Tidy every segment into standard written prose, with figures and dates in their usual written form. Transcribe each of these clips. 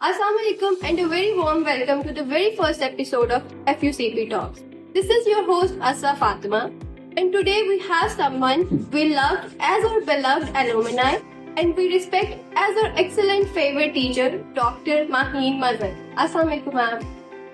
Assalamu alaikum and a very warm welcome to the very first episode of FUCP Talks. This is your host Asra Fatima, and today we have someone we loved as our beloved alumni and we respect as our excellent favorite teacher, Dr. Maheen Mazhar. Assalamu alaikum ma'am.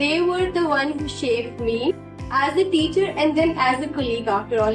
they were the one who shaped me as a teacher and then as a colleague after all?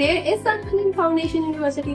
There is something in Foundation University.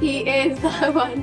He is the one.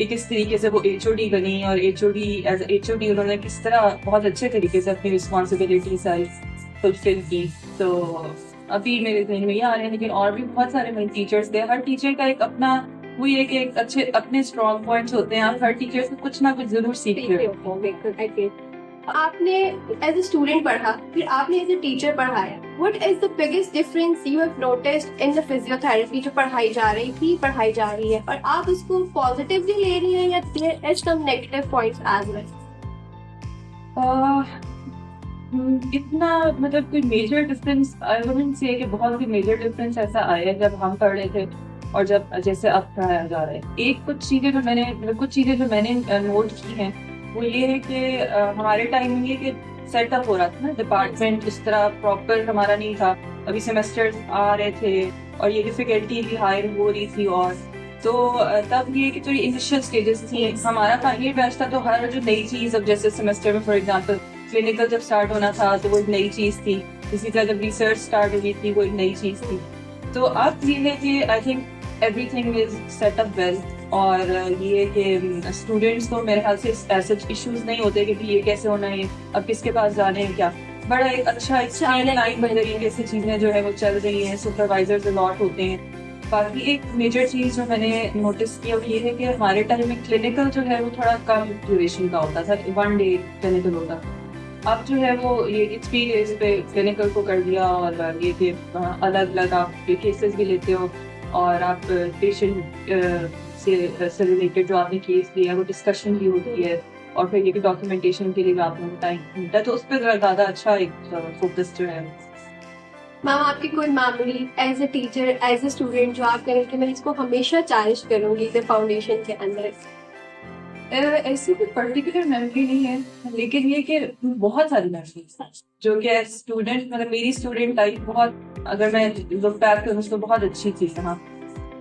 کہ کس طریقے سے وہ HOD بنی اور HOD as HOD انہوں نے کس طرح بہت اچھے طریقے سے اپنی رسپانسبلٹی ساری فلفل کی. تو ابھی میرے ذہن میں یہ آ رہے ہیں, لیکن اور بھی بہت سارے میرے ٹیچرس تھے. ہر ٹیچر کا ایک اپنا وہی ہے کہ ایک اچھے اپنے اسٹرانگ پوائنٹس ہوتے ہیں. آپ ہر ٹیچر سے کچھ نہ کچھ ضرور سیکھتے ہو. آپ نے ایز اے اسٹوڈنٹ پڑھا, پھر آپ نے ایز اے ٹیچر پڑھایا. What is the biggest difference you have noticed in the physio therapy جو پڑھائی جا رہی تھی, پڑھائی جا رہی ہے, اور آپ اس کو پازیٹیولی لے رہی ہیں یا there is some negative points as well? اتنا مطلب کوئی میجر ڈفرینس آئی ووڈنٹ سے کہ بہت کوئی میجر ڈفرینس ایسا آیا جب ہم پڑھ رہے تھے اور جب جیسے اب پڑھایا جا رہا ہے. کچھ چیزیں جو میں نے نوٹ کی ہیں وہ یہ ہے کہ ہمارے ٹائم میں یہ کہ سیٹ اپ ہو رہا تھا نا, ڈپارٹمنٹ اس طرح پراپر ہمارا نہیں تھا. ابھی سیمسٹر آ رہے تھے اور یہ ڈیفیکلٹی بھی ہائر ہو رہی تھی, اور تو تب یہ کہ جو انیشیل اسٹیجز تھی ہمارا فائنل بیچ تھا, تو ہر جو نئی چیز اب جیسے سیمسٹر میں فار ایگزامپل کلینکل جب اسٹارٹ ہونا تھا تو وہ ایک نئی چیز تھی. اسی طرح جب ریسرچ اسٹارٹ ہوئی تھی وہ ایک نئی چیز تھی. تو اب یہ ہے کہ I think everything is set up well, اور یہ کہ اسٹوڈینٹس کو میرے خیال سے ایسے ایشوز نہیں ہوتے کہ یہ کیسے ہونا ہے, اب کس کے پاس جانے ہیں, کیا بڑا ایک اچھا لائن طریقے سے چیزیں جو ہے وہ چل رہی ہیں. سپروائزرز الاٹ ہوتے ہیں. باقی ایک میجر چیز جو میں نے نوٹس کیا وہ یہ ہے کہ ہمارے ٹائم میں کلینکل جو ہے وہ تھوڑا کم ڈیوریشن کا ہوتا تھا, 1 day کلینکل ہوتا. اب جو ہے وہ یہ 3 days پہ کلینکل کو کر دیا, اور یہ کہ الگ الگ آپ کیسز بھی لیتے ہو, اور آپ پیشنٹ سے ریلیٹڈ جو آپ نے کیس لیا ہے وہ ڈسکشن بھی ہوتی ہے, اور پھر یہ کہ ڈاکیومنٹیشن کے لیے بھی آپ کو ٹائم ملتا ہے. تو اس پہ زیادہ اچھا ایک فوکس جو ہے. میم آپ کی کوئی memory as a teacher, as a student جو آپ کریں کہ میں اس کو ہمیشہ چیریش کروں گی فاؤنڈیشن کے اندر؟ ایسی کوئی پرٹیکولر میموری نہیں ہے, لیکن یہ کہ بہت ساری میموریز جو کہ اسٹوڈنٹ مطلب میری اسٹوڈنٹ لائف بہت, اگر میں لک بیک کروں اس کو بہت اچھی تھی. ہاں,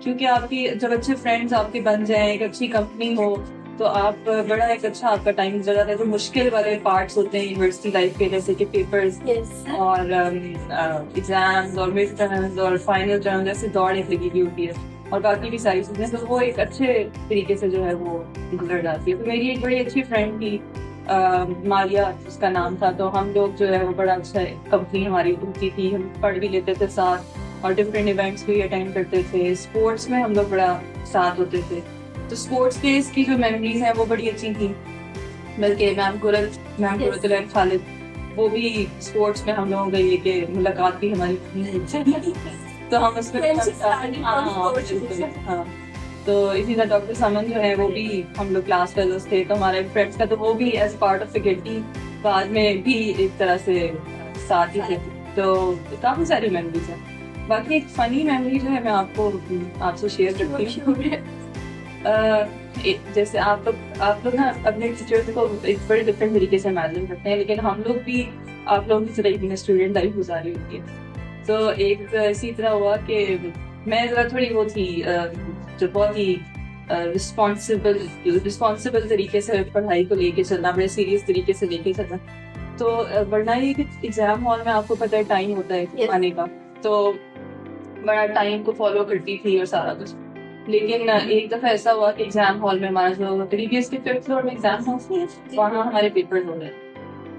کیونکہ آپ کی جب اچھے فرینڈس آپ کے بن جائیں, ایک اچھی کمپنی ہو, تو آپ بڑا ایک اچھا آپ کا ٹائم گزر جاتا ہے. جو مشکل والے پارٹس ہوتے ہیں یونیورسٹی لائف کے, جیسے کہ پیپرز اور ایگزامز اور مڈ ٹرمز اور فائنل ٹرم, جیسے دوڑ ایک لگی ہوئی ہوتی ہے, اور باقی بھی ساری چیزیں, تو وہ ایک اچھے طریقے سے جو ہے وہ گزر جاتی ہے. تو میری ایک بڑی اچھی فرینڈ تھی, ماریہ اس کا نام تھا. تو ہم لوگ جو ہے وہ بڑا اچھا کمپنی ہماری ہوتی تھی, ہم پڑھ بھی لیتے تھے ساتھ, اور ڈفرینٹ ایونٹس بھی اٹینڈ کرتے تھے. اسپورٹس میں ہم لوگ بڑا ساتھ ہوتے تھے. تو اسپورٹس بیس کی جو میموریز ہیں وہ بڑی اچھی تھیں. بلکہ میم قرۃ خالد, وہ بھی اسپورٹس میں ہم لوگوں کا یہ کہ ملاقات بھی ہماری تو ہم اس میں ہاں. تو اسی طرح ڈاکٹر سمن جو ہے وہ بھی ہم لوگ کلاس فیلوز تھے, تو ہمارے فرینڈس کا تو وہ بھی ایز پارٹ آف فیکلٹی بعد میں بھی ایک طرح سے ساتھ ہی تھے. تو کافی ساری میموریز ہیں. باقی ایک فنی میموری جو ہے میں آپ سے شیئر کرتی ہوں. جیسے آپ لوگ نا اپنے ٹیچرس کو ایک بڑے ڈفرینٹ طریقے سے امیجن کرتے ہیں, لیکن ہم لوگ بھی آپ لوگوں کی طرح اپنے اسٹوڈنٹ لائف گزاری ہوتی ہے. تو ایک اسی طرح ہوا کہ میں ذرا تھوڑی وہ تھی جو بہت ہی رسپانسبل طریقے سے پڑھائی کو لے کے چلنا, بڑے سیریس طریقے سے لے کے چلنا. تو ورنہ یہ کہ ایگزام ہال میں آپ کو پتہ ہے ٹائم ہوتا ہے آنے کا, تو بڑا ٹائم کو فالو کرتی تھی اور سارا کچھ. لیکن ایک دفعہ ایسا ہوا کہ ایگزام ہال میں ہمارا جو پریویس کے 5th فلور میں ایگزام ہال ہے وہاں ہمارے پیپر ہو رہے.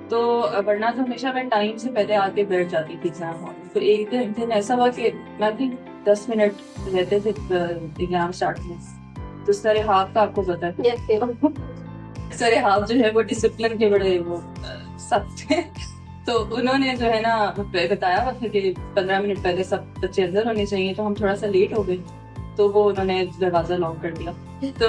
تو ورنہ تو ہمیشہ میں ٹائم سے پہلے آ کے بیٹھ جاتی تھی ایگزام ہال میں. تو ایک دن ایسا ہوا کہ میں بھی 10 منٹ رہتے تھے ایگزام اسٹارٹ میں. تو سر ہاف کا آپ کو پتا ہے, سر ہاف جو ہے وہ ڈسپلن کے بڑے وہ سخت تھے. تو انہوں نے جو ہے نا بتایا ہوا تھا کہ 15 منٹ پہلے سب بچے اندر ہونے چاہیے. تو ہم تھوڑا سا لیٹ ہو گئے, تو وہ انہوں نے دروازہ لاک کر دیا. تو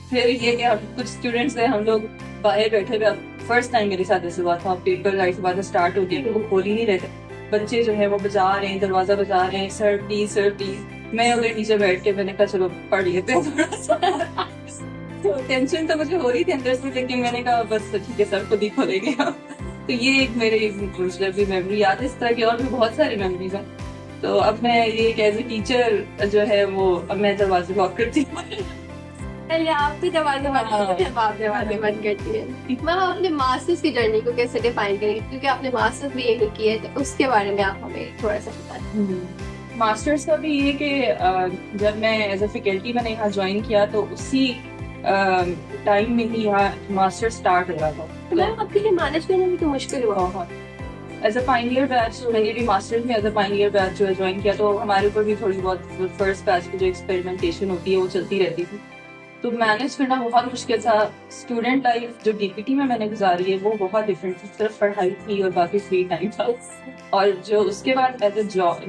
پھر یہ کہ ہم کچھ اسٹوڈینٹس ہیں, ہم لوگ باہر بیٹھے ہوئے. فرسٹ ٹائم میرے ساتھ ایسے ہوا تھا, پیپر رائٹ بعد اسٹارٹ ہو گیا, وہ کھول ہی نہیں رہے تھے. بچے جو ہے وہ بجا رہے ہیں, دروازہ بجا رہے ہیں, سر پلیز سر پلیز. میں ادھر نیچے بیٹھ کے میں نے کہا چلو پڑھ لیتے ہیں تھوڑا سا. تو ٹینشن تو مجھے ہو رہی تھی اندر سے, لیکن میں نے کہا بس ٹھیک ہے سر خود ہی کھولیں گے. تو یہ ایک میرے بھی میموری یاد ہے. اس طرح کی اور بھی بہت ساری میموریز ہیں. تو اب میں یہ ایز اے ٹیچر جو ہے وہ اب میں دروازے لاک کرتی ہوں. آپ بھی دروازے بند کرتی ہیں. میم آپ اپنے ماسٹرز کی جرنی کو کیسے ڈیفائن کریں, کیونکہ آپ نے ماسٹرز بھی یہی کی ہے, تو اس کے بارے میں آپ ہمیں تھوڑا سا بتائیں. ماسٹرز کا بھی یہ کہ جب میں ایز اے فیکلٹی میں نے یہاں جوائن کیا تو اسی ٹائم میں ہی یہاں ماسٹر اسٹارٹ ہو رہا تھا. تو میم آپ کے لیے مینج کرنا بھی تو مشکل ہوا. بہت ایز اے فائنل ایئر بیچ میں نے بھی ماسٹر میں ایز اے فائنل ایئر بیچ جو ہے جوائن کیا, تو ہمارے اوپر بھی تھوڑی بہت فرسٹ بیچ کی جو ایکسپیریمنٹیشن ہوتی ہے وہ چلتی رہتی تھی, تو مینیج کرنا بہت مشکل تھا. اسٹوڈنٹ لائف جو ڈی پی ٹی میں نے گزاری ہے وہ بہت ڈفرینٹ تھی, صرف پڑھائی تھی اور باقی فری ٹائم تھا. اور جو اس کے بعد ایز اے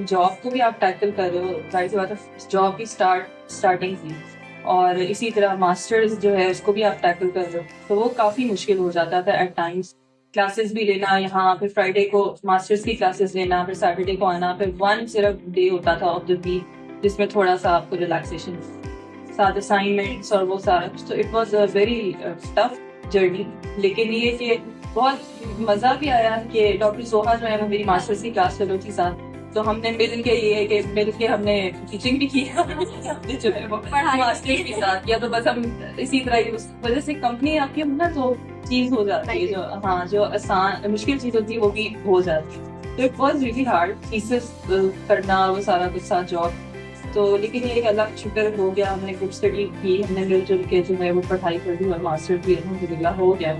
جاب کو بھی آپ ٹیکل کر رہے ہو, ظاہر سی بات ہے جاب بھی اسٹارٹنگ تھی, اور اسی طرح ماسٹرز جو ہے اس کو بھی آپ ٹیکل کر رہے ہو, تو وہ کافی مشکل ہو جاتا تھا ایٹ ٹائمس. کلاسز بھی لینا یہاں, پھر فرائیڈے کو ماسٹرز کی کلاسز لینا, پھر سیٹرڈے کو آنا, پھر ون صرف ڈے ہوتا تھا آف دا ویک جس میں تھوڑا سا آپ کو ریلیکسیشن, ساتھ اسائنمنٹس اور وہ سارا کچھ. تو it was a very tough journey. لیکن یہ کہ بہت مزہ بھی آیا کہ ڈاکٹر زوہا جو ہے وہ میری ماسٹرز کی کلاس فیلو تھی ساتھ, تو ہم نے مل کے یہ کہ مل کے ہم نے ٹیچنگ بھی کی, جو ہے وہ ماسٹرز بھی ساتھ کیا. تو بس ہم اسی طرح اس وجہ سے کمپنی آپ کی نا تو چیز ہو جاتی ہے, جو ہاں جو آسان مشکل چیز ہوتی ہے وہ بھی ہو جاتی ہے. تو it was really hard thesis کرنا وہ سارا کچھ ساتھ جاب. تو لیکن یہ اللہ کا شکر ہو گیا, ہم نے گروپ اسٹڈی کی, ہم نے مل جل کے جو ہے وہ پڑھائی کر دی اور ماسٹر بھی الحمدللہ ہو گیا.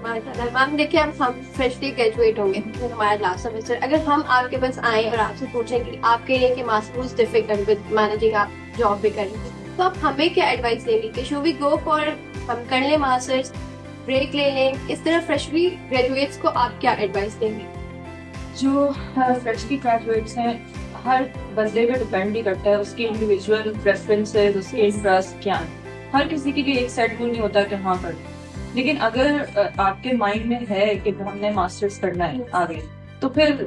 میم دیکھیے ہم فریشلی گریجویٹ ہوں گے, ہمارا لاسٹ سیمسٹر. اگر ہم آپ کے پاس آئیں اور آپ سے پوچھیں کہ آپ کے لیے کہ ماسٹرز ڈیفیکلٹ ود مینیجنگ, آپ جاب بھی کریں گے, تو آپ ہمیں کیا ایڈوائس دیں گے کہ شو وی گو فار, ہم کر لیں ماسٹرز, بریک لے لیں, اس طرح فریشلی گریجویٹس کو آپ کیا ایڈوائس دیں گے؟ جو فریشلی گریجویٹس ہیں ہر بندے پہ ڈپینڈ بھی کرتا ہے اس کی انڈیویجول پریفرنسز, اس کے انٹرسٹ کیا ہیں. ہر کسی کے لیے ایک سیٹ گول نہیں ہوتا کہ ہاں پر, لیکن اگر آپ کے مائنڈ میں ہے کہ ہم نے ماسٹرز کرنا ہے آگے, تو پھر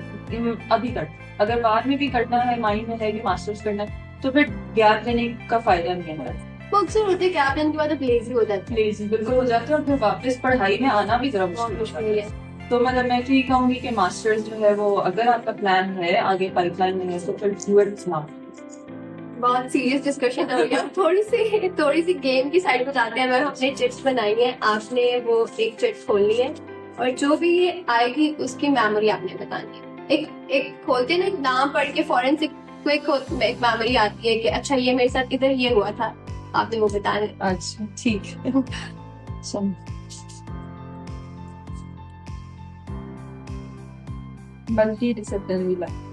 ابھی کر. اگر بعد میں بھی کرنا ہے, مائنڈ میں ہے کہ ماسٹرز کرنا ہے, تو پھر گیپ دینے کا فائدہ نہیں ہے. وہ اکثر ہوتے ہیں گیپ دینے کے بعد لیزی ہو جاتے ہیں. لیزی بالکل ہو جاتے ہیں, اور پھر واپس پڑھائی میں آنا بھی ذرا مشکل ہے. تو مطلب میں تو یہ کہوں گی کہ ماسٹرز جو ہے وہ اگر آپ کا پلان ہے آگے پائپ لائن میں ہے تو پھر ڈو اٹ ناؤ. بہت سیریس ڈسکشن ہو گیا. تھوڑی سی گیم کی سائڈ پہ جاتے ہیں. میں اپنے چٹس بنائی ہیں, آپ نے وہ ایک چٹ کھولنی ہے, اور جو بھی آئے گی اس کی میموری آپ نے بتانی ہے. ایک کھولتے ہیں نا, ایک نام پڑھ کے فوراً سے ایک میموری آتی ہے کہ اچھا یہ میرے ساتھ ادھر یہ ہوا تھا, آپ نے وہ بتانا ہے. اچھا ٹھیک ہے. Multi disciplinary life.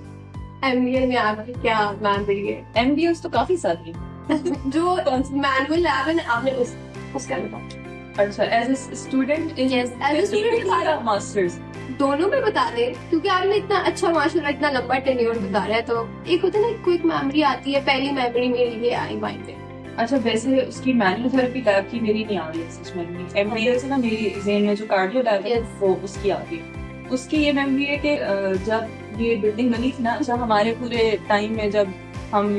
MBA میں آپ کی کیا میموری ہے؟ MBAs تو کافی ساری ہیں. جو مینول لیب ہے آپ نے اس کا بتایا. اچھا as a student, yes as a student masters دونوں میں بتا دیں, کیونکہ آپ نے اتنا اچھا ماشاء اللہ اتنا لمبا ٹینیور بتا رہا ہے. تو ایک ہوتا ہے نا کوئک میموری آتی ہے, پہلی میموری میری یہ آئی مائنڈ میں. اچھا ویسے اس کی مینول تھراپی لیب کی میری نہیں آ رہی ہے سچ میں. MBA سے نا میری ذہن میں جو کارڈیو لیب ہے وہ اس کی آ رہی ہے. اس کی یہ میموری ہے کہ جب یہ بلڈنگ بنی تھی نا, جب ہمارے پورے ٹائم میں جب ہم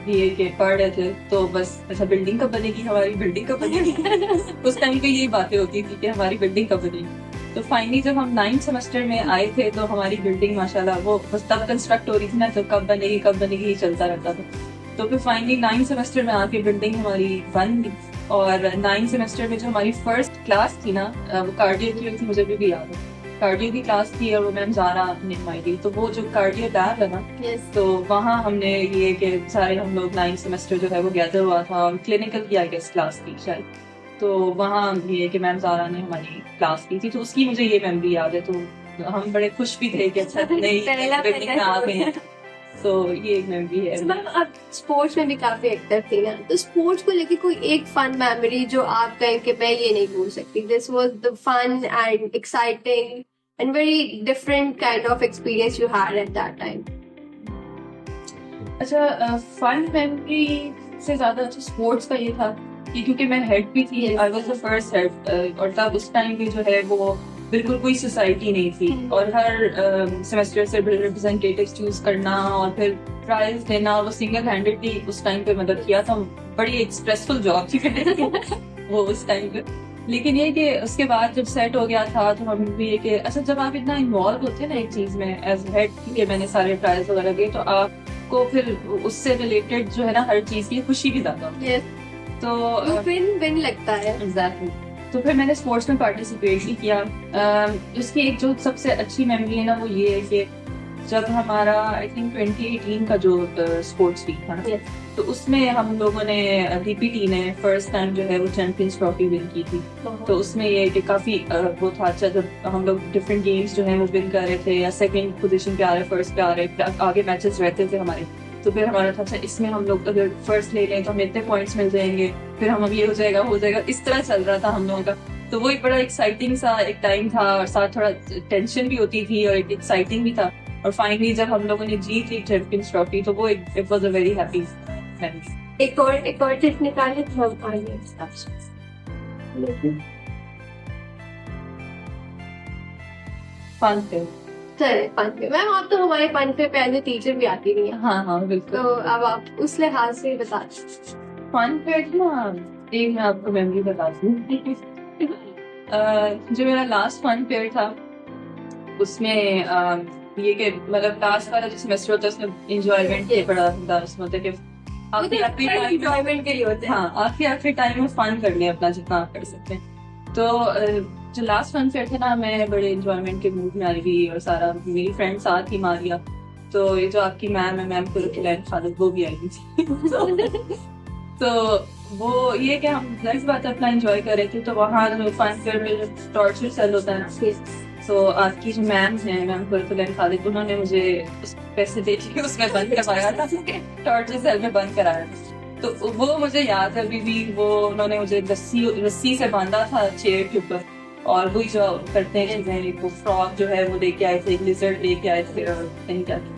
یہ کہ پڑھ رہے تھے تو بس اچھا بلڈنگ کب بنے گی, ہماری بلڈنگ کب بنے گی. اس ٹائم پہ یہی باتیں ہوتی تھی کہ ہماری بلڈنگ کب بنے گی. تو فائنلی جب ہم 9th سیمسٹر میں آئے تھے تو ہماری بلڈنگ ماشاءاللہ وہ بس تب کنسٹرکٹ ہو رہی تھی نا, تو کب بنے گی یہ چلتا رہتا تھا. تو پھر فائنلی 9th سیمسٹر میں آ کے بلڈنگ ہماری بن گئی. اور 9th سیمسٹر میں جو ہماری فرسٹ کلاس تھی نا وہ کارڈیو کی تھی, مجھے بھی یاد ہے. کارڈیو کی کلاس تھی اور وہ میم زارا نے نمائی دی. تو وہ جو کارڈیو لیب ہے نا, تو وہاں ہم نے یہ کہ سارے ہم لوگ 9th سیمسٹر جو ہے وہ گیدر ہوا تھا, اور کلینکل کی آئی گیس کلاس تھی شاید. تو وہاں یہ کہ میم زارا نے ہماری کلاس کی تھی, تو اس کی مجھے یہ میموری یاد ہے. تو ہم بڑے خوش بھی تھے کہ اچھا نہیں آ گئے ہیں. تو یہ ایک میموری ہے. میم آپ اسپورٹس میں بھی کافی ایکٹر تھی نا, تو اسپورٹس کو لے کے کوئی ایک فن میموری جو آپ کہیں کہ میں یہ نہیں بھول سکتی, this was the fun and exciting and very different kind of experience you had at that time. اچھا فن میموری سے زیادہ اچھا اسپورٹس کا یہ تھا کہ کیونکہ میں ہیڈ بھی تھی, I was the first head, اور تب اس ٹائم پہ جو ہے وہ بالکل کوئی سوسائٹی نہیں تھی, اور ہر سیمسٹر سے ریپرزینٹیٹیوز چوز کرنا اور پھر پرائز دینا, وہ سنگل ہینڈیڈلی اس ٹائم پہ مدد کیا تھا. بڑی ایکسپریسفل جاب تھی وہ اس ٹائم پہ. لیکن یہ کہ اس کے بعد جب سیٹ ہو گیا تھا تو ہم بھی یہ کہ اچھا جب آپ اتنا انوالو ہوتے ہیں نا ایک چیز میں ایز ہیڈ کہ میں نے سارے پرائز وغیرہ دیے, تو آپ کو پھر اس سے ریلیٹڈ جو ہے نا ہر چیز کی خوشی بھی زیادہ ہوتی ہے. تو ون لگتا ہے. ایگزیکٹلی. تو پھر میں نے اسپورٹس میں پارٹیسپیٹ بھی کیا. اس کی ایک جو سب سے اچھی میموری ہے نا وہ یہ ہے کہ جب ہمارا آئی تھنک 2018 کا جو اسپورٹس ویک تھا نا، Yes. تو اس میں ہم لوگوں نے ڈی پی ٹی نے فرسٹ ٹائم جو ہے وہ چیمپئنس ٹرافی ون کی تھی. تو اس میں یہ کہ کافی وہ تھا اچھا، جب ہم لوگ ڈفرینٹ گیمس جو ہیں وہ ون کر رہے تھے، یا سیکنڈ پوزیشن پہ آ رہے، فرسٹ پہ آ رہے، آگے میچز رہتے تھے ہمارے. تو پھر ہمارا تھا اچھا اس میں ہم لوگ اگر فرسٹ لے لیں تو ہمیں اتنے پوائنٹس مل جائیں گے، پھر ہم اب یہ ہو جائے گا، اس طرح چل رہا تھا ہم لوگوں کا. تو وہ ایک بڑا ایکسائٹنگ سا ایک ٹائم تھا، اور ساتھ تھوڑا ٹینشن بھی ہوتی تھی اور ایک ایکسائٹنگ بھی تھا. اور فائنلی جب ہم لوگوں نے جیت لی چیمپئنس ٹرافی تو وہ it was a very happy moment. ایک اور ٹپ نکالے تو ہم آئیں. فن پہ چلے فن پہ میم، آپ تو ہمارے فن پہ ایز اے ٹیچر بھی آتی نہیں ہے، ہاں بالکل. تو اب آپ اس لحاظ سے بتا دیں. فن پیریڈ نا، ایک میں آپ کو میموری بتاتی ہوں. جو میرا لاسٹ فن پیریڈ تھا اس میں یہ کہ مطلب لاسٹ والا جو سیمسٹر ہوتا ہے اس میں انجوائمنٹ بڑا ہوتا ہے، اس میں ہوتا ہے کہ انجوائمنٹ کے لیے ہوتے ہیں. ہاں آخری ٹائم میں فن کر لیں اپنا جتنا آپ کر سکتے ہیں. تو جو لاسٹ فن فیئر تھا نا، میں بڑے انجوائمنٹ کے موڈ میں آئی تھی، اور سارا میری فرینڈ ساتھ ہی ماریا. تو یہ جو آپ کی میم ہے، میم قرۃ خالد، وہ بھی آئی تھی. تو وہ یہ کہ ہم نیکسٹ بات اپنا انجوائے کر رہے تھے. تو وہاں جو فن فیئر میں جو ٹارچر سیل ہوتا ہے نا، تو آپ کی جو میم ہیں، میم قرۃ خالد، انہوں نے مجھے پیسے دے کے اس میں بند کروایا تھا، ٹارچر سیل میں بند کرایا تھا. تو وہ مجھے یاد ہے ابھی بھی. وہ انہوں نے مجھے رسی سے باندھا تھا چیئر کے اوپر، اور وہی جو کرتے ہیں چیزیں، وہ فراک جو ہے وہ لے کے آئے تھے، لیزرڈ لے کے آئے تھے، اور کہیں جا کے.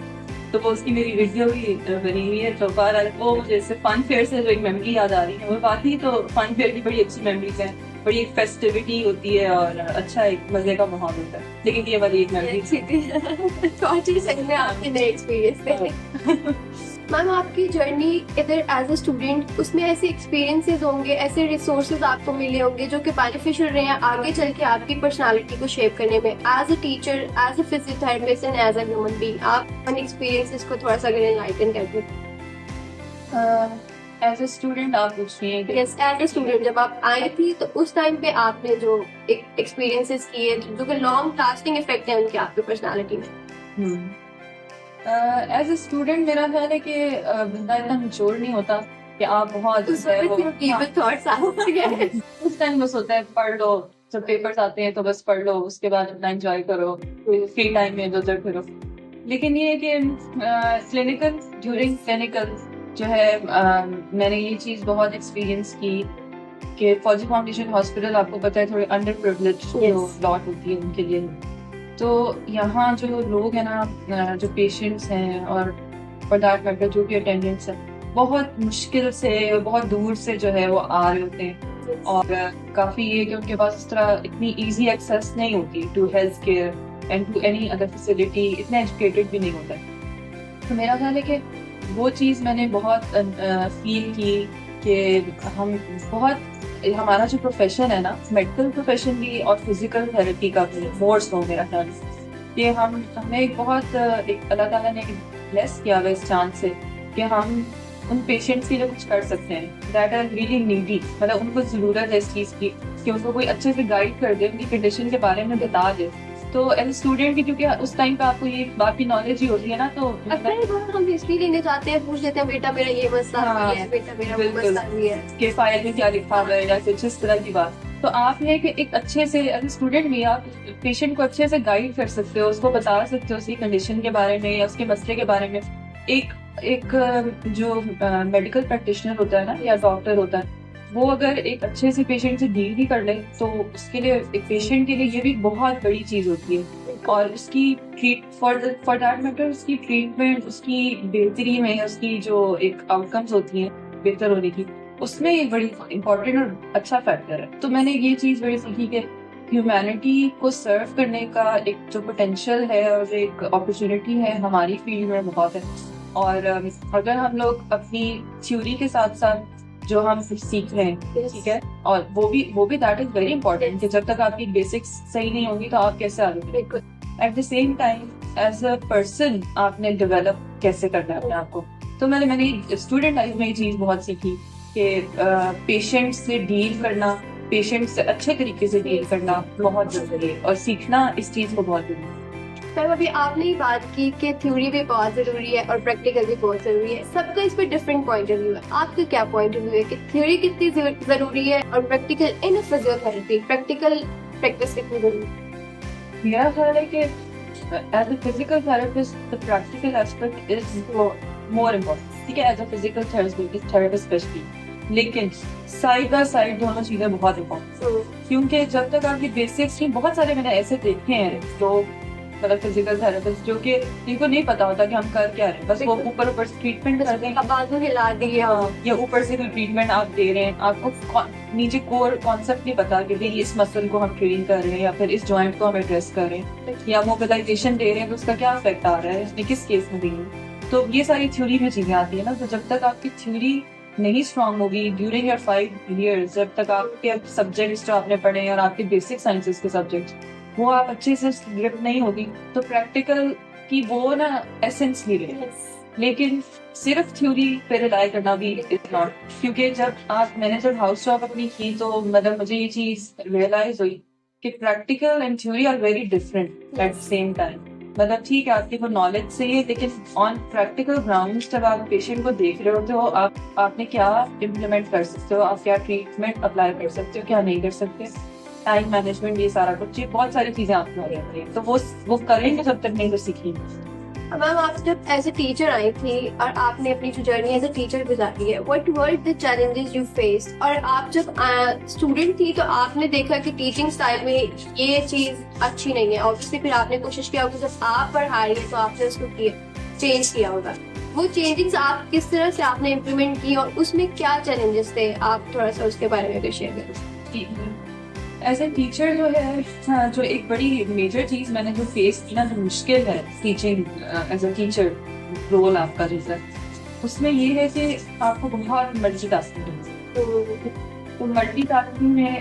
تو وہ اس کی میری ویڈیو بھی بنی ہوئی ہے. تو بہرحال وہ مجھے اس سے فن فیئر سے جو ایک میموری یاد آ رہی ہے. وہ باقی تو فن فیئر کی بڑی اچھی میموریز ہیں، بڑی ایک فیسٹیوٹی ہوتی ہے اور اچھا ایک مزے کا ماحول ہوتا ہے. لیکن یہ والی ایک میموری ٹارچر سیل میں آپ کے نئے ایکسپیرینس تھے. میم آپ کی جرنی ادھر ایز اے اسٹوڈینٹ، اس میں ایسے ایکسپیرینسز ہوں گے، ایسے ریسورسز آپ کو ملے ہوں گے جو کہ بینیفیشل رہے ہیں آگے چل کے آپ کی پرسنالٹی کو شیپ کرنے میں، as a teacher, as a physiotherapist and as a human being. آپ ان ایکسپیرینسز کو تھوڑا سا اگر انلائٹن کر دیں. ایز اے اسٹوڈنٹ آپ پوچھ رہی ہیں کہ یس، ایز اے اسٹوڈینٹ جب آپ آئی تھی تو اس ٹائم پہ آپ نے جو ایکسپیرینسز کیے جو کہ لانگ لاسٹنگ افیکٹ ہیں ان کے آپ کی پرسنالٹی میں. ایز اے اسٹوڈنٹ میرا خیال ہے کہ بندہ اتنا میچور نہیں ہوتا کہ آپ بہت اس ٹائم بس ہوتا ہے پڑھ لو، جب پیپرز آتے ہیں تو بس پڑھ لو، اس کے بعد اپنا انجوائے کرو، فری ٹائم میں ادھر ادھر پھرو. لیکن یہ کہ ڈیورنگ کلینیکل جو ہے میں نے یہ چیز بہت ایکسپیرئنس کی کہ فوجی فاؤنڈیشن ہاسپٹل آپ کو پتہ ہے تھوڑے انڈر پریویلیج جو لاٹ ہوتی ہے ان کے لیے. تو یہاں جو لوگ ہیں نا، جو پیشنٹس ہیں اور فار دیٹ میٹر جو بھی اٹینڈنٹس ہیں، بہت مشکل سے بہت دور سے جو ہے وہ آ رہے ہوتے ہیں، اور کافی یہ کہ ان کے پاس اس طرح اتنی ایزی ایکسیس نہیں ہوتی to health care and to any other facility, اتنے ایجوکیٹڈ بھی نہیں ہوتا ہے. تو میرا خیال ہے کہ وہ چیز میں نے بہت فیل کی کہ ہم بہت ہمارا جو پروفیشن ہے نا، میڈیکل پروفیشن بھی اور فزیکل تھراپی کا بھی مور سو میرا خیال کہ ہمیں ایک بہت ایک اللہ تعالیٰ نے بلیس کیا ہوا اس چانس سے کہ ہم ان پیشنٹس کے لیے کچھ کر سکتے ہیں دیٹ آر ریئلی نیڈی. مطلب ان کو ضرورت ہے اس چیز کی کہ ان کو کوئی اچھے سے گائڈ کر دے، ان کی کنڈیشن کے بارے میں بتا دے. تو ایز اسٹوڈنٹ بھی کیونکہ اس ٹائم پہ آپ کو یہ بات کی نالج ہی ہوتی ہے نا، تو ہم ہسٹری لینے جاتے ہیں، پوچھ لیتے ہیں بیٹا میرا یہ مسئلہ ہے، بیٹا میرا وہ مسئلہ ہے کہ فائل میں کیا لکھا ہوا ہے یا کچھ اس طرح کی بات. تو آپ یہ کہ ایک اچھے سے ایز اسٹوڈنٹ بھی آپ پیشنٹ کو اچھے سے گائڈ کر سکتے ہو، اس کو بتا سکتے ہو اس کی کنڈیشن کے بارے میں یا اس کے مسئلے کے بارے میں. ایک جو میڈیکل پریکٹیشنر ہوتا ہے نا یا ڈاکٹر ہوتا ہے، وہ اگر ایک اچھے سے پیشنٹ سے ڈیل بھی کر لے تو اس کے لیے ایک پیشنٹ کے لیے یہ بھی بہت بڑی چیز ہوتی ہے. اور اس کی فار دیٹ میٹر اس کی ٹریٹمنٹ، اس کی بہتری میں، اس کی جو ایک آؤٹ کمز ہوتی ہیں بہتر ہونے کی، اس میں یہ بڑی امپورٹنٹ اور اچھا فیکٹر ہے. تو میں نے یہ چیز بڑی سیکھی کہ ہیومینٹی کو سرو کرنے کا ایک جو پوٹینشیل ہے اور جو ایک اپرچونٹی ہے ہماری فیلڈ میں بہت ہے. اور اگر ہم لوگ اپنی تھیوری کے ساتھ ساتھ جو ہم سیکھ رہے ہیں، ٹھیک ہے، اور وہ بھی دیٹ از ویری امپورٹینٹ کہ جب تک آپ کی بیسکس صحیح نہیں ہوں گی تو آپ کیسے آگے بڑھیں گے. At the same time as a person آپ نے ڈیولپ کیسے کرنا ہے اپنے آپ کو. تو میں نے اسٹوڈنٹ لائف میں یہ چیز بہت سیکھی کہ پیشنٹ سے ڈیل کرنا، پیشنٹ سے اچھے طریقے سے ڈیل کرنا بہت ضروری ہے، اور سیکھنا اس چیز کو بہت ضروری ہے. میم ابھی آپ نے ہی بات کی کہ تھیوری بھی بہت ضروری ہے اور پریکٹیکل بھی بہت ضروری ہے. سب کا اس پہ ڈفرینٹ پوائنٹ آف ویو ہے. آپ کا کیا پوائنٹ آف ویو ہے کہ تھیوری کتنی ضروری ہے اور practical in physiotherapy practical practice کتنی ضروری ہے؟ میرا خیال ہے کہ as a physical therapist the practical aspect is more important. ٹھیک ہے, as a physical therapist especially, لیکن سائڈ بائی سائڈ دونوں چیزیں بہت امپورٹنٹ, کیونکہ جب تک آپ کی بیسکس نہیں, بہت سارے میں نے ایسے دیکھے ہیں لوگ مطلب فزیکل تھراپسٹ جو کہ ان کو نہیں پتا ہوتا کہ ہم کر کیا رہے ہیں, بس وہ اوپر اوپر سے ٹریٹمنٹ کر دیں, بازو ہلا دی یا اوپر سے کوئی ٹریٹمنٹ آپ دے رہے ہیں, آپ کو نیچے کور کانسیپٹ نہیں پتا کہ اس مسل کو ہم ٹرین کر رہے ہیں یا پھر اس جوائنٹ کو ہم ایڈریس کر رہے ہیں, یا موبلائزیشن دے رہے ہیں تو اس کا کیا افیکٹ آ رہا ہے, اس نے کس کیس میں دی ہے. تو یہ ساری تھیوری میں چیزیں آتی ہیں نا. تو جب تک آپ کی تھیوری نہیں اسٹرانگ ہوگی ڈیورنگ یور 5 years, جب تک آپ کے سبجیکٹس جو آپ نے پڑھے اور آپ کے بیسک سائنسز کے سبجیکٹس وہ آپ اچھے سے گرپ نہیں ہوگی, تو پریکٹیکل کی وہ نا ایسنس نہیں رہے. لیکن صرف تھیوری پہ ریلائی کرنا بھی از ناٹ, کیونکہ میں نے جب ہاؤس جاب اپنی کی تو مطلب مجھے یہ چیز ریئلائز ہوئی کہ practical and theory are very different at same time. مطلب ٹھیک ہے آپ کی وہ نالج سے ہی, لیکن آن پریکٹیکل گراؤنڈ جب آپ پیشنٹ کو دیکھ رہے ہوتے ہو, آپ نے کیا امپلیمنٹ کر سکتے ہو, آپ کیا ٹریٹمنٹ اپلائی کر سکتے ہو, کیا نہیں کر سکتے, ٹائم مینجمنٹ, یہ سارا کچھ, یہ بہت ساری چیزیں آپ کو آ جاتی ہیں. تو وہ کریں گے جب تک نہیں تو سیکھیں گے. میم آپ جب ایز اے ٹیچر آئی تھی اور آپ نے اپنی جو جرنی ایز اے ٹیچر گزاری ہے, what were the challenges you face, اور آپ جب اسٹوڈنٹ تھی تو آپ نے دیکھا کہ ٹیچنگ اسٹائل میں یہ چیز اچھی نہیں ہے, obviously پھر آپ نے کوشش کیا ہوگا جب آپ پڑھا رہی ہے تو آپ نے اس کو چینج کیا ہوگا. وہ چینجنگس آپ کس طرح سے آپ نے امپلیمنٹ کی اور اس میں کیا چیلنجز تھے, آپ تھوڑا سا اس کے بارے میں شیئر کریں. ایز اے ٹیچر جو ہے, جو ایک بڑی میجر چیز میں نے جو فیس کی نا, جو مشکل ہے teaching as a teacher role آپ کا جو ہے, اس میں یہ ہے کہ آپ کو بہت ملٹی ٹاسکنگ ہے. تو ملٹی ٹاسکنگ میں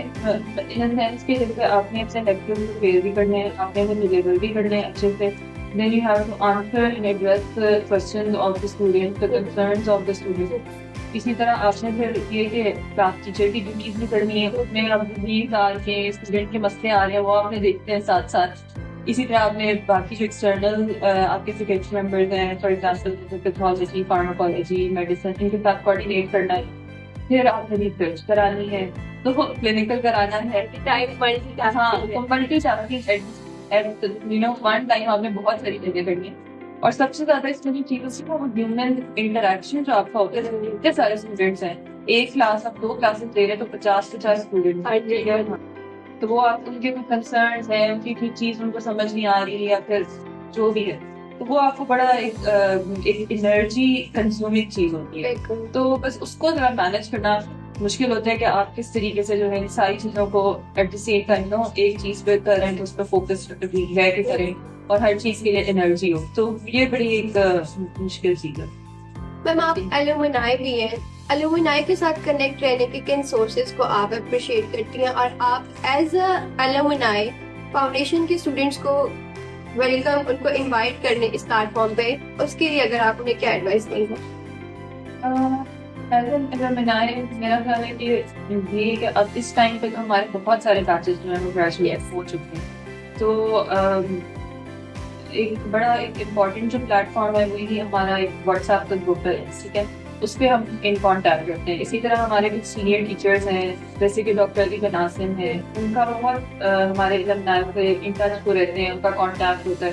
ان سینس کہ جیسے آپ نے اپنے لیکچر کو کلیئر بھی کرنا ہے, آپ نے وہ ڈلیور بھی کرنا ہے اچھے سے, then you have to answer and address the questions of the students, the concerns of the students. اسی طرح آپ نے پھر یہ کہ کلاس ٹیچر کی ڈیوٹیز بھی کرنی ہے, اس میں اب 20 سال کے اسٹوڈنٹ کے مسئلے آ رہے ہیں وہ آپ نے دیکھتے ہیں ساتھ ساتھ. اسی طرح آپ نے باقی جو ایکسٹرنل آپ کے فیکلٹی ممبرز ہیں, for example pathology, pharmacology, medicine, ان کے ساتھ کوآرڈینیٹ کرنا ہے. پھر آپ نے ریسرچ کرانی ہے, تو کلینکل کرانا ہے, ملٹی ٹاسکنگ ون ٹائم آپ نے بہت ساری چیزیں کرنی ہے. اور سب سے زیادہ اس میں جو چیز ہوتی ہے وہ ہیومن انٹریکشن جو آپ کا ہوتا ہے. اتنے سارے اسٹوڈینٹس ہیں, ایک کلاس آپ 2 کلاسز لے رہے ہیں تو 50 اسٹوڈینٹس, تو وہ آپ ان کے کوئی کنسرنس ہیں, ان کی کوئی چیز ان کو سمجھ نہیں آ رہی یا پھر جو بھی ہے, تو وہ آپ کو بڑا ایک انرجی کنزیومنگ چیز ہوتی ہے. تو بس اس کو ذرا مینیج کرنا مشکل ہوتا ہے کہ آپ کس طریقے سے جو ہے ساری چیزوں کو ایٹ دی سیم ٹائم ایک چیز پہ کریں, اس پہ فوکس رہ کے کریں اور ہر چیز کے لیے انرجی ہو. تو یہ بڑی ایک مشکل چیز ہے. میم آپ الومنائی بھی ہیں, الومنائی کے ساتھ کنیکٹ رہنے کے کن سورسز کو آپ اپریشیٹ کرتی ہیں, اور آپ ایز اے الومنائی فاؤنڈیشن کے اسٹوڈینٹس کو ویلکم, ان کو انوائٹ کرنے اس پلیٹ فارم پہ, اس کے لیے اگر آپ انہیں کیا ایڈوائس دیں گے؟ میرا خیال ہے کہ یہ کہ اب اس ٹائم پہ ہمارے بہت سارے بیچز جو ہیں وہ گریجویٹ ہو چکے ہیں. تو ایک بڑا ایک امپورٹنٹ جو پلیٹ فارم ہے وہ یہ ہمارا ایک واٹس ایپ کا گروپ ہے, ٹھیک ہے, اس پہ ہم ان کانٹیکٹ کرتے ہیں. اسی طرح ہمارے کچھ سینئر ٹیچرز ہیں جیسے کہ ڈاکٹر علی بناسم ہے, ان کا بہت ہمارے المنائی سے ان ٹچ کو رہتے ہیں, ان کا کانٹیکٹ ہوتا ہے.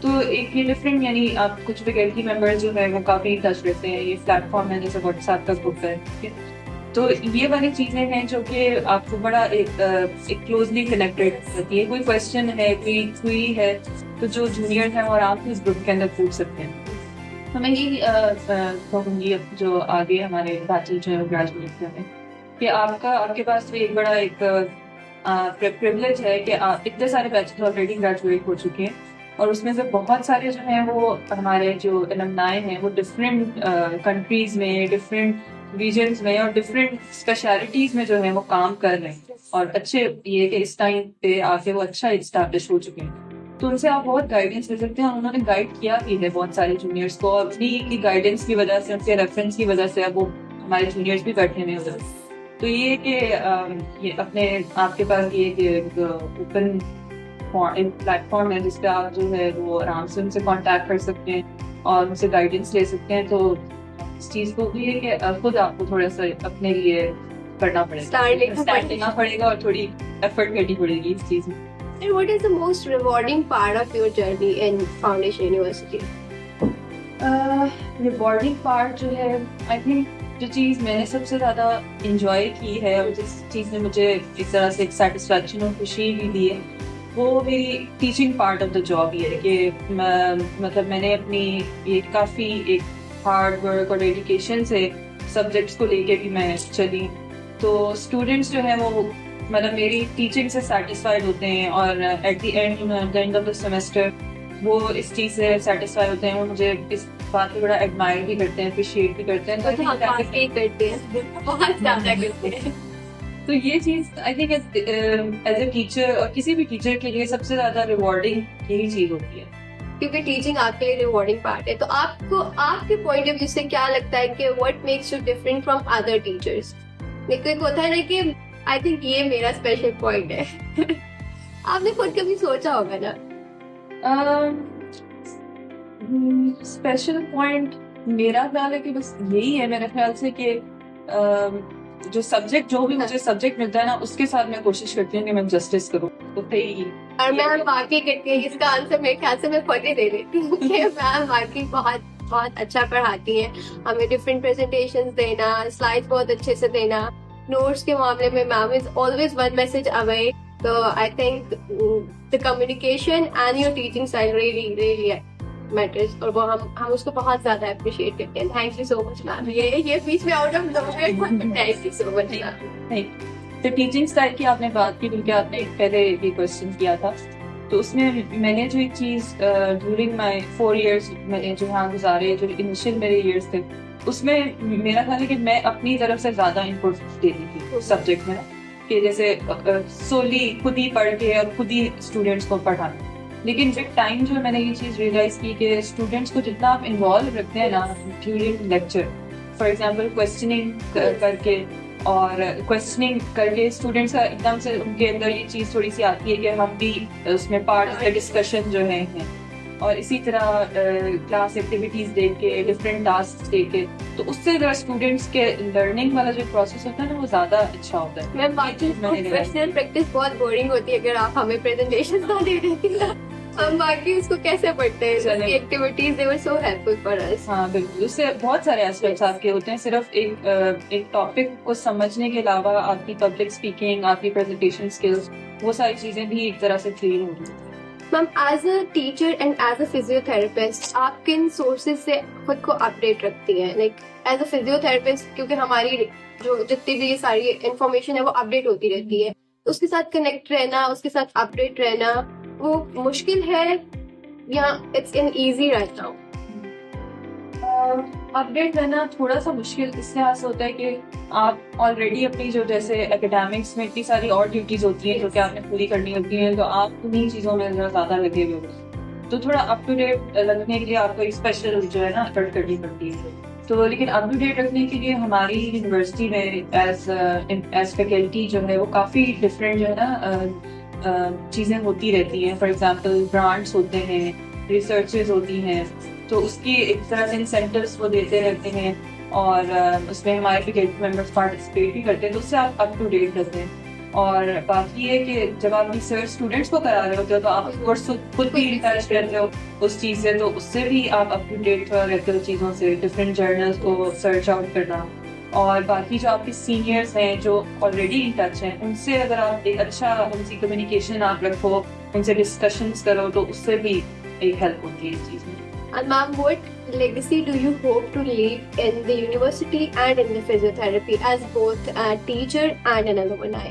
تو ایک یہ ڈفرینٹ یعنی آپ کچھ فیکلٹی ممبر جو ہے وہ کافی ٹچ رہتے ہیں. یہ پلیٹ فارم ہے جیسے واٹس ایپ کا گروپ ہے, ٹھیک ہے. تو یہ والی چیزیں ہیں جو کہ آپ کو بڑا ایک کلوزلی کنیکٹڈ کرتی ہے. کوئی کوشچن ہے, کوئی کوئی ہے, تو جو جونیئر ہیں اور آپ اس گروپ کے اندر پوچھ سکتے ہیں. تو میں یہی کہوں گی جو آگے ہمارے بیچز جو ہیں گریجویٹ کریں کہ آپ کے پاس ایک بڑا ایک پریویلیج ہے کہ اتنے سارے بیچز آلریڈی گریجویٹ ہو چکے ہیں, اور اس میں سے بہت سارے جو ہیں وہ ہمارے جو المنائی ہیں وہ ڈفرینٹ کنٹریز میں, ڈفرینٹ ریجنس میں اور ڈفرینٹ اسپیشلٹیز میں جو ہے وہ کام کر رہے ہیں, اور اچھے یہ کہ اس ٹائم پہ آ کے وہ اچھا اسٹیبلش ہو چکے ہیں. تو ان سے آپ بہت گائیڈنس لے سکتے ہیں, اور انہوں نے گائیڈ کیا بھی ہے بہت سارے جونیئرس کو, اور انہیں کی گائیڈنس کی وجہ سے, ان کے ریفرنس کی وجہ سے اب وہ ہمارے جونیئرس بھی بیٹھے ہوئے ادھر. تو یہ کہ یہ اپنے آپ کے پاس یہ کہ اوپن پلیٹ فارم ہے جس پہ آپ جو ہے وہ آرام سے ان سے کانٹیکٹ کر سکتے ہیں اور ان سے گائیڈنس لے سکتے ہیں. تو اس چیز کو بھی ہے کہ خود آپ کو تھوڑا سا اپنے لیے کرنا پڑے گا, اسٹارٹ لینا پڑے گا اور تھوڑی ایفرٹ کرنی پڑے گی اس چیز میں. And what is the most rewarding part of your journey in Foundation University? Rewarding part جو ہے, آئی تھنک جو چیز میں نے سب سے زیادہ انجوائے کی ہے اور جس چیز نے مجھے ایک طرح سے ایک سیٹسفیکشن اور خوشی بھی دی ہے, وہ میری teaching part of the job یہ ہے کہ مطلب میں نے اپنی یہ کافی ایک ہارڈ ورک اور ڈیڈیکیشن سے سبجیکٹس کو لے کے بھی میں چلی. تو اسٹوڈینٹس جو ہیں وہ مطلب میری ٹیچنگ سے سیٹسفائڈ ہوتے ہیں اور at the end of the semester وہ اس چیز سے سیٹسفائی ہوتے ہیں. وہ مجھے اس بات کو بڑا ایڈمائر بھی کرتے ہیں, اپریشیٹ بھی کرتے ہیں. بہت زیادہ کرتے ہیں. تو یہ چیز I think as a teacher اور کسی بھی ٹیچر کے لیے سب سے زیادہ ریوارڈنگ یہی چیز ہوتی ہے, کیونکہ ٹیچنگ آپ کے لیے ریوارڈنگ پارٹ ہے. تو آپ کو آپ کے پوائنٹ آف ویو سے کیا لگتا ہے کہ what makes you different from other teachers? لیکن ایک ہوتا ہے نا کہ آئی تھنک یہ میرا اسپیشل پوائنٹ ہے. آپ نے خود کبھی سوچا ہوگا نا؟ اسپیشل پوائنٹ میرا خیال ہے کہ بس یہی ہے میرے خیال سے کہ جو سبجیکٹ جو بھی مجھے سبجیکٹ ملتا ہے نا اس کے ساتھ میں کوشش کرتی ہوں کہ میں جسٹس کروں. تو اور میم واقعی کرتی ہے, اس کا آنسر میرے خیال سے میں خود ہی دے دیتی ہوں کہ میم واقعی بہت اچھا پڑھاتی ہیں. ہمیں ڈفرینٹ پریزنٹیشنز دینا, سلائڈس بہت اچھے سے دینا. نوٹس کے معاملے میں ma'am is always one message away. تو I think the communication and your teaching style really matters, اور وہ ہم اس کو بہت زیادہ اپریشیٹ کرتے ہیں. Thank you so much ma'am. یہ بیچ میں out of thank you so much. تو ٹیچنگ اسٹائل کی آپ نے بات کی, بلکہ آپ نے پہلے بھی کوشچن کیا تھا, تو اس میں میں نے جو ایک چیز ڈیورنگ مائی 4 years میں نے جو یہاں گزارے, جو انیشیل میرے ایئرس تھے, اس میں میرا خیال ہے کہ میں اپنی طرف سے زیادہ انپٹ دیتی تھی سبجیکٹ میں, کہ جیسے سولی خود ہی پڑھ کے اور خود ہی اسٹوڈینٹس کو پڑھانا. لیکن ود ٹائم جو میں نے یہ چیز ریئلائز کی کہ اسٹوڈینٹس کو جتنا آپ انوالو رکھتے ہیں نا during lecture, for example questioning کر کے, اور کوشچننگ کر کے اسٹوڈینٹس کا ایک دم سے ان کے اندر یہ چیز تھوڑی سی آتی ہے کہ ہم بھی اس میں پارٹ ڈسکشن جو ہیں, اور اسی طرح کلاس ایکٹیویٹیز دے کے, ڈفرینٹ ٹاسک دے کے, تو اس سے ذرا اسٹوڈینٹس کے لرننگ والا جو پروسیس ہوتا ہے نا وہ زیادہ اچھا ہوتا ہے. میم باقی پروفیشنل پریکٹس بہت بورنگ ہوتی ہے اگر آپ ہمیں پریزنٹیشن نہ دے دیتی نا, ہم باقی اس کو کیسے پڑھتے ہیں؟ Activities they were so helpful for us. ہاں بالکل, اس سے بہت سارے ایسپیکٹس آپ کے ہوتے ہیں. صرف ایک ٹاپک کو سمجھنے کے علاوہ آپ کی پبلک اسپیکنگ, آپ کی پریزنٹیشن اسکلس, وہ ساری چیزیں بھی ایک طرح سے کلین ہو رہی ہیں. Ma'am as a teacher and as a physiotherapist آپ کن سورسز سے خود کو اپڈیٹ رکھتی ہیں؟ Like as a physiotherapist, کیونکہ ہماری جو جتنی بھی یہ ساری انفارمیشن ہے وہ اپڈیٹ ہوتی رہتی ہے, اس کے ساتھ کنیکٹ رہنا, اس کے ساتھ اپڈیٹ رہنا وہ مشکل ہے یا it's an easy right now? Update رہنا تھوڑا سا مشکل اس لحاظ سے ہوتا ہے کہ آپ آلریڈی اپنی جو جیسے اکیڈیمکس میں اتنی ساری اور ڈیوٹیز ہوتی ہیں جو کہ آپ نے پوری کرنی ہوتی ہیں, تو آپ انہیں چیزوں میں زیادہ لگے ہوئے ہوتے ہیں. تو تھوڑا اپ ٹو ڈیٹ رکھنے کے لیے آپ کو ایک اسپیشل جو ہے نا ایفرٹ کرنی پڑتی ہے. تو لیکن اپ ٹو ڈیٹ رکھنے کے لیے ہماری یونیورسٹی میں ایز فیکلٹی جو ہے وہ کافی ڈفرینٹ جو ہے نا چیزیں ہوتی رہتی ہیں. فار ایگزامپل گرانٹس ہوتے ہیں, ریسرچز ہوتی ہیں, تو اس کی ایک طرح سے انسینٹیوز وہ دیتے رہتے ہیں, اور اس میں ہمارے فیکلٹی ممبرس پارٹیسپیٹ بھی کرتے ہیں, تو اس سے آپ اپ ٹو ڈیٹ رہتے ہیں. اور باقی یہ کہ جب آپ ریسرچ اسٹوڈینٹس کو کرا رہے ہوتے ہو تو آپ کورس خود بھی ریسرچ کرتے ہو اس چیز سے, تو اس سے بھی آپ اپ ٹو ڈیٹ رہتے ہو چیزوں سے, ڈفرینٹ جرنلس کو سرچ آؤٹ کرنا. اور باقی جو آپ کے سینئرس ہیں جو آلریڈی ان ٹچ ہیں, ان سے اگر آپ ایک اچھا ان سے کمیونیکیشن آپ رکھو, ان سے ڈسکشنس کرو, تو اس سے بھی ایک ہیلپ ہوتی ہے اس چیز میں. And ma'am, what legacy do you hope to leave in the university and in the physiotherapy as both a teacher and an alumni?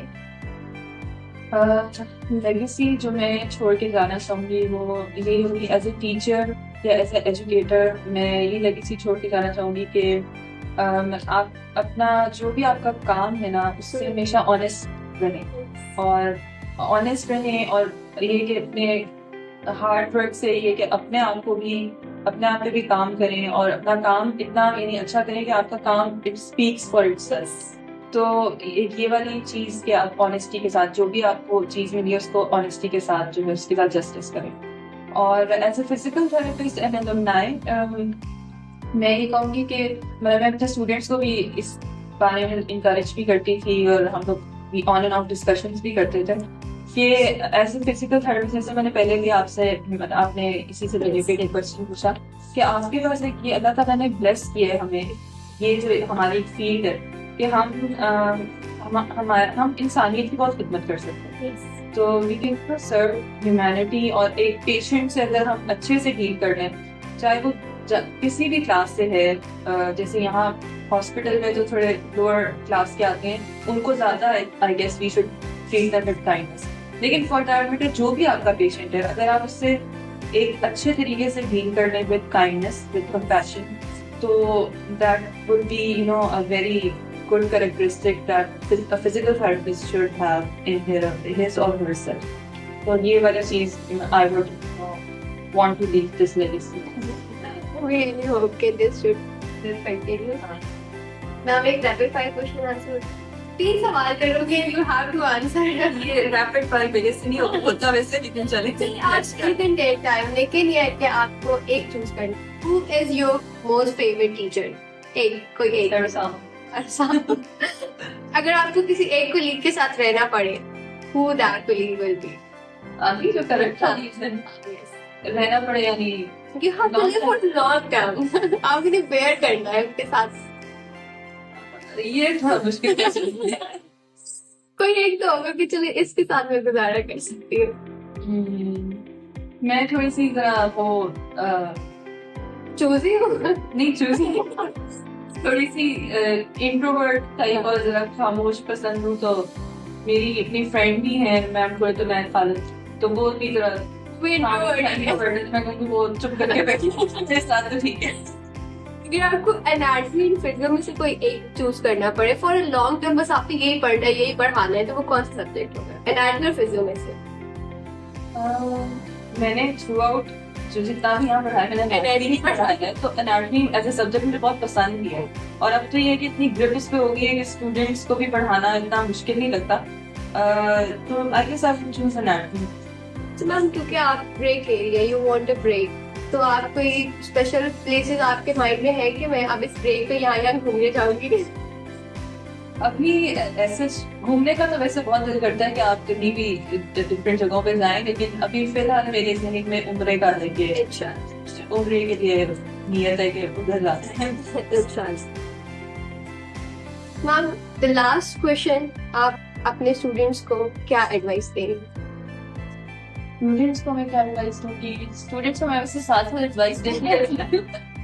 Legacy جو میں چھوڑ کے جانا چاہوں گی وہ یہی ہوگی ایز اے ٹیچر یا ایز اے ایجوکیٹر. میں یہ لیگیسی چھوڑ کے جانا چاہوں گی کہ آپ اپنا جو بھی آپ کا کام ہے نا اس سے ہمیشہ آنیسٹ رہیں, اور آنیسٹ رہیں, اور یہ کہ اپنے ہارڈ ورک سے یہ کہ اپنے آپ کو بھی اپنے آپ پہ بھی کام کریں, اور اپنا کام اتنا یعنی اچھا کریں کہ آپ کا کام it speaks for itself. تو یہ والی چیز کہ آپ آنیسٹی کے ساتھ جو بھی آپ کو چیز ملی ہے اس کو آنیسٹی کے ساتھ جو ہے اس کے ساتھ جسٹس کریں. اور as a physical therapist and الومنائی میں یہ کہوں گی کہ میں اپنے اسٹوڈینٹس کو بھی اس بارے میں انکریج بھی کرتی تھی اور ہم لوگ بھی آن اینڈ آف ڈسکشنس بھی کرتے تھے کہ ایز اے فزیکل تھراپسٹ جیسے میں نے پہلے بھی آپ نے اسی سے ریلیٹڈ ایک کوشچن پوچھا کہ آپ کے پاس ایک یہ اللہ تعالیٰ نے بلیس کیا ہے ہمیں یہ جو ہماری فیلڈ ہے کہ ہم انسانیت کی بہت خدمت کر سکتے ہیں. تو وی کین سرو ہیومینٹی اور ایک پیشنٹ سے اگر ہم اچھے سے ڈیل کر لیں چاہے وہ کسی بھی کلاس سے ہے. جیسے یہاں ہاسپٹل میں جو تھوڑے لوور کلاس کے آتے ہیں ان کو زیادہ I guess we should treat them with kindness. لیکن فار دیٹ میٹر جو بھی آپ کا پیشنٹ ہے اگر آپ اس سے ایک اچھے طریقے سے ڈیل کر لیں ود کائنڈنس ود کمپیشن تو that would be you know a very good characteristic that a physical therapist should have in his or herself. So یہ والی چیز I would want to leave this legacy. Really hope that this should continue. Ma'am, ایک rapid fire question answer. 3 سوال کرو گے, you have to answer. یہ rapid fire میرے سے نہیں ہوتا ویسے لیکن چلے. آج you can take time لیکن یہ ہے کہ آپ کو ایک چوز کرنا. Who is your most favorite teacher? کوئی ایک. اگر آپ کو کسی ایک کولیگ کے ساتھ رہنا پڑے who that colleague will be? ابھی جو کریکٹ رہنا پڑے یعنی you have to live for long term. آپ نے بیئر کرنا ہے اس کے ساتھ. یہ تھوڑا مشکل ہے. کوئی ایک تو ہوگا کہ چلے اس کے ساتھ میں گزارا کر سکتی ہوں. میں تھوڑی سی ذرا وہ چوزی ہوں نہیں چوزی تھوڑی سی انٹروورٹ ٹائپ اور ذرا خاموش پسند ہوں. تو میری اپنی فرینڈ بھی ہے میم کو تو میں خالد تو وہ بھی ذرا میں کہوں گی وہ چپ کر کے بیٹھی میرے ساتھ تو ٹھیک ہے. اگر آپ کو اناٹمی اینڈ فزکس میں سے کوئی ایک چوز کرنا پڑے فار اے لانگ ٹرم بس آپ کو یہی پڑھنا ہے یہی پڑھانا ہے تو وہ کون سا سبجیکٹ ہوگا اناٹمی اور فزکس میں سے؟ میں نے تھرو آؤٹ جو جتنا بھی یہاں پڑھایا میں نے اناٹمی پڑھایا ہے تو اناٹمی ایز اے سبجیکٹ مجھے بہت پسند بھی ہے. اور اب تو یہ ہے کہ اتنی گرپ اس پہ ہو گئی ہے کہ اسٹوڈینٹس کو بھی پڑھانا اتنا مشکل نہیں لگتا. تو I guess I would choose anatomy. تو میم کیونکہ آپ بریک لے رہی ہے یو وانٹ اے بریک تو آپ کوئی اسپیشل پلیسز آپ کے مائنڈ میں ہے کہ میں اب اس بریک پہ یہاں گھومنے جاؤں گی؟ ابھی ایسے گھومنے کا تو ویسے بہت دل کرتا ہے کہ آپ کہیں بھی ڈفرینٹ جگہوں پہ جائیں لیکن ابھی فی الحال میرے ذہن میں عمرے کا ہے کہ عمرے کے لیے نیت ہے کہ ادھر جاتے ہیں. میم دی لاسٹ کوشچن آپ اپنے اسٹوڈینٹس کو کیا ایڈوائس دیں گے؟ اسٹوڈینٹس کو میں کیا ایڈوائس دوں گی؟ اسٹوڈینٹس کو میں ویسے ساتھ ساتھ ایڈوائس دیں گی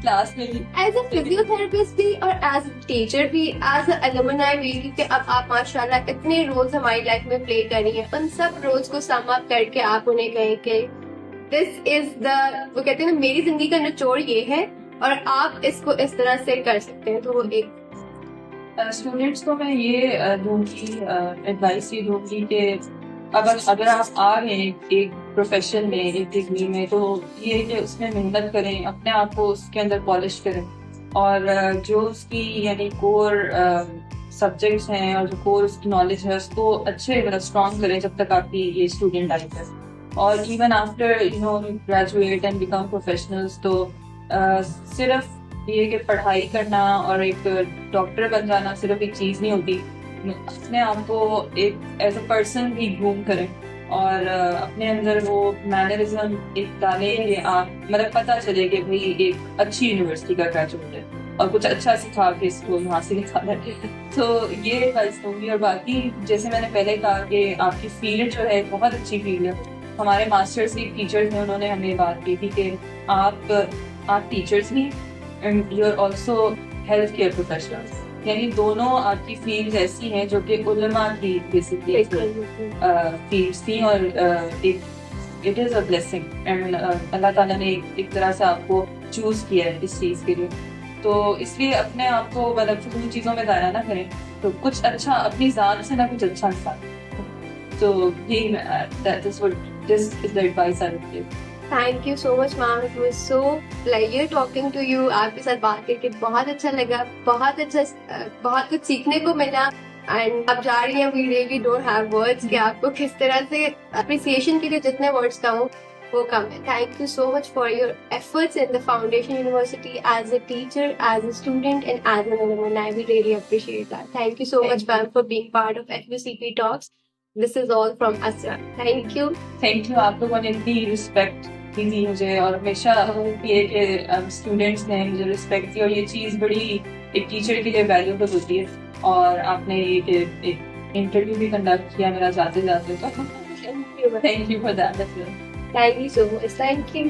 کلاس میں بھی ایز اے فزیو تھراپسٹ بھی اور ایز اے ٹیچر بھی ایز اے الومنائی بھی کیونکہ اب آپ ماشاء اللہ اتنے رولس ہماری لائف میں پلے کر رہی ہیں ان سب رولس کو سم اپ کر کے آپ انہیں کہیں کہ دس از دا وہ کہتے ہیں نا میری زندگی کا نچوڑ یہ ہے اور آپ اس کو اس طرح سے کر سکتے ہیں. تو وہ ایک اسٹوڈینٹس کو میں یہ دوں گی ایڈوائس یہ دوں گی کہ اگر آپ آ گئے ایک پروفیشن میں ایک ڈگری میں تو یہ کہ اس میں محنت کریں اپنے آپ کو اس کے اندر پالش کریں اور جو اس کی یعنی کور سبجیکٹس ہیں اور جو کور اس کی نالج ہے اس کو اچھے اسٹرانگ کریں جب تک آپ کی یہ اسٹوڈنٹ لائف ہے. اور even after you know graduate and become professionals تو صرف یہ کہ پڑھائی کرنا اور ایک ڈاکٹر بن جانا صرف ایک چیز نہیں ہوتی. اپنے آپ کو ایک ایز اے پرسن بھی گروم کریں اور اپنے اندر وہ مینرزم ایک ڈالیں کہ آپ مطلب پتہ چلے کہ بھائی ایک اچھی یونیورسٹی کا گریجویٹ ہے اور کچھ اچھا سکھا کے اس کو یہاں سے نکالا. تو یہ ایڈوائس دوں گی. اور باقی جیسے میں نے پہلے کہا کہ آپ کی فیلڈ جو ہے بہت اچھی فیلڈ ہے. ہمارے ماسٹرس کی ٹیچرز ہیں انہوں نے ہمیں بات کی تھی کہ آپ ٹیچرز بھی and you are also health care professionals یعنی دونوں آپ کی فیلڈ ایسی ہیں جو کہ علماء کی بیسکلی فیلڈس تھیں اور it is a blessing and Allah تعالیٰ نے ایک طرح سے آپ کو چوز کیا ہے اس چیز کے لیے. تو اس لیے اپنے آپ کو مطلب فضول چیزوں میں ضائع نہ کریں تو کچھ اچھا اپنی ذات سے نہ کچھ اچھا ساتھ. تو this is the advice I would give. Thank you so much ma'am. It was so pleasure talking to you. آپ کے ساتھ بات کر کے بہت اچھا لگا. بہت کچھ سیکھنے کو ملا. اینڈ اب جا رہی ہیں we really don't have words کہ آپ کو کس طرح سے اپریسیشن کے لیے جتنے ورڈس کہوں وہ کم ہے. Thank you so much for your efforts in the foundation university as a teacher, as a student and as an alumni. I will really appreciate that. Thank you so much, ma'am, for being part of FUCP Talks. This is all from us. Thank you. Thank you. آپ لوگوں نے اتنی respect دی مجھے, اور ہمیشہ یہ کہ students نے مجھے رسپیکٹ دی, اور یہ چیز بڑی ایک ٹیچر کے لیے ویلیوبل ہوتی ہے. اور آپ نے یہ کہ ایک انٹرویو بھی کنڈکٹ کیا میرا جاتے جاتے, تو thank you for that. Thank you so much. Thank you.